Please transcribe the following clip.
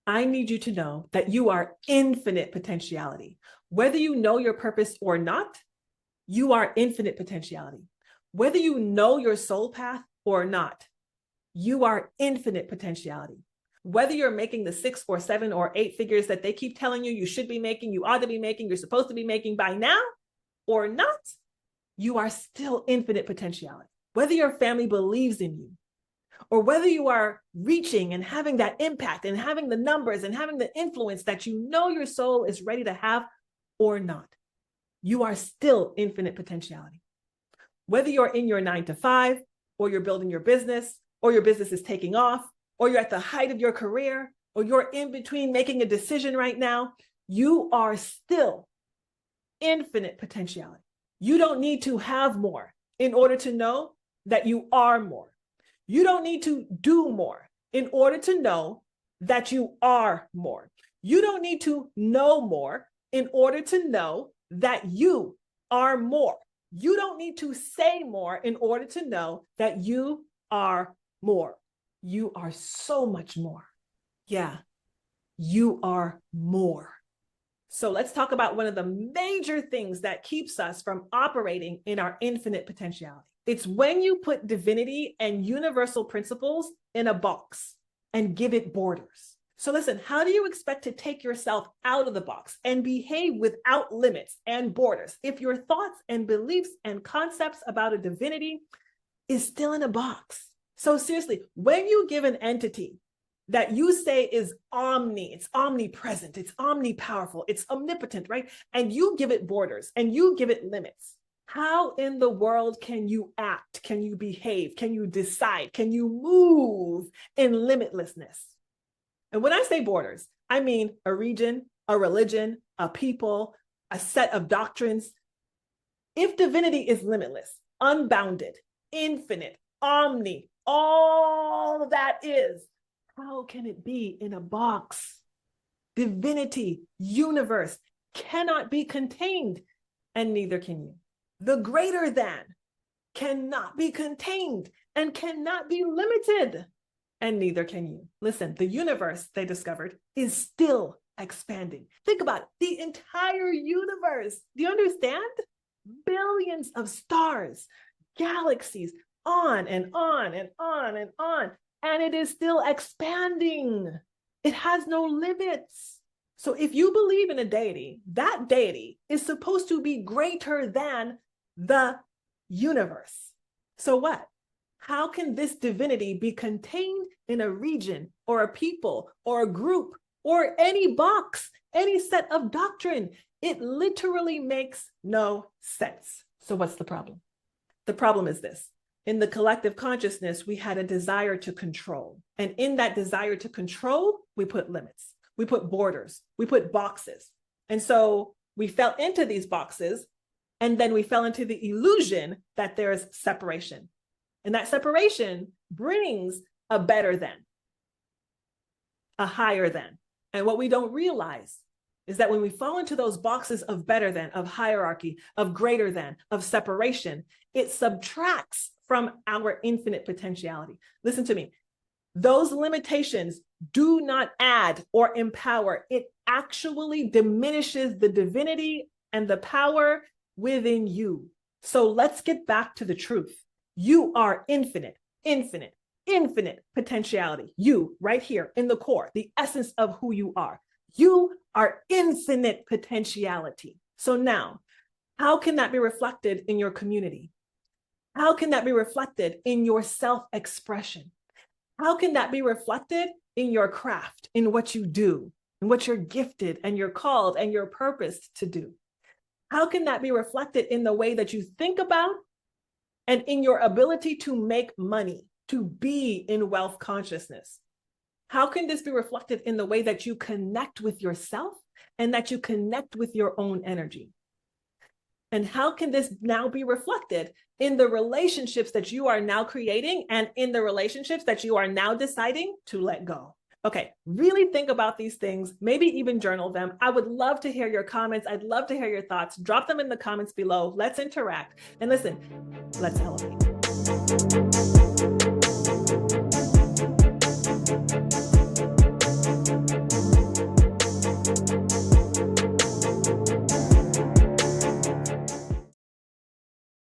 I need you to know that you are infinite potentiality. Whether you know your purpose or not, you are infinite potentiality. Whether you know your soul path or not, you are infinite potentiality. Whether you're making the 6 or 7 or 8 figures that they keep telling you should be making, you ought to be making, you're supposed to be making by now or not, you are still infinite potentiality. Whether your family believes in you, or whether you are reaching and having that impact and having the numbers and having the influence that you know your soul is ready to have or not, you are still infinite potentiality. Whether you're in your 9 to 5, or you're building your business, or your business is taking off, or you're at the height of your career, or you're in between making a decision right now, you are still infinite potentiality. You don't need to have more in order to know that you are more. You don't need to do more in order to know that you are more. You don't need to know more in order to know that you are more. You don't need to say more in order to know that you are more. You are so much more. Yeah, you are more. So let's talk about one of the major things that keeps us from operating in our infinite potentiality. It's when you put divinity and universal principles in a box and give it borders. So listen, how do you expect to take yourself out of the box and behave without limits and borders if your thoughts and beliefs and concepts about a divinity is still in a box? So seriously, when you give an entity that you say is it's omnipresent, it's omnipowerful, it's omnipotent, right? And you give it borders and you give it limits, how in the world can you act? Can you behave? Can you decide? Can you move in limitlessness? And when I say borders, I mean a region, a religion, a people, a set of doctrines. If divinity is limitless, unbounded, infinite, omni, all that is, how can it be in a box? Divinity, universe cannot be contained, and neither can you. The greater than cannot be contained and cannot be limited, and neither can you. Listen, the universe, they discovered, is still expanding. Think about it, the entire universe. Do you understand? Billions of stars, galaxies, on and on and on and on. And it is still expanding. It has no limits. So if you believe in a deity, that deity is supposed to be greater than the universe. So what? How can this divinity be contained in a region or a people or a group or any box, any set of doctrine? It literally makes no sense. So what's the problem? The problem is this. In the collective consciousness, we had a desire to control. And in that desire to control, we put limits, we put borders, we put boxes. And so we fell into these boxes, and then we fell into the illusion that there's separation. And that separation brings a better than, a higher than. And what we don't realize is that when we fall into those boxes of better than, of hierarchy, of greater than, of separation, it subtracts from our infinite potentiality. Listen to me. Those limitations do not add or empower. It actually diminishes the divinity and the power within you. So let's get back to the truth. You are infinite, infinite, infinite potentiality. You right here in the core, the essence of who you are. You are infinite potentiality. So now, how can that be reflected in your community? How can that be reflected in your self-expression? How can that be reflected in your craft, in what you do, in what you're gifted and you're called and you're purposed to do? How can that be reflected in the way that you think about and in your ability to make money, to be in wealth consciousness? How can this be reflected in the way that you connect with yourself and that you connect with your own energy? And how can this now be reflected in the relationships that you are now creating and in the relationships that you are now deciding to let go? Okay, really think about these things, maybe even journal them. I would love to hear your comments. I'd love to hear your thoughts. Drop them in the comments below. Let's interact. And listen, let's elevate.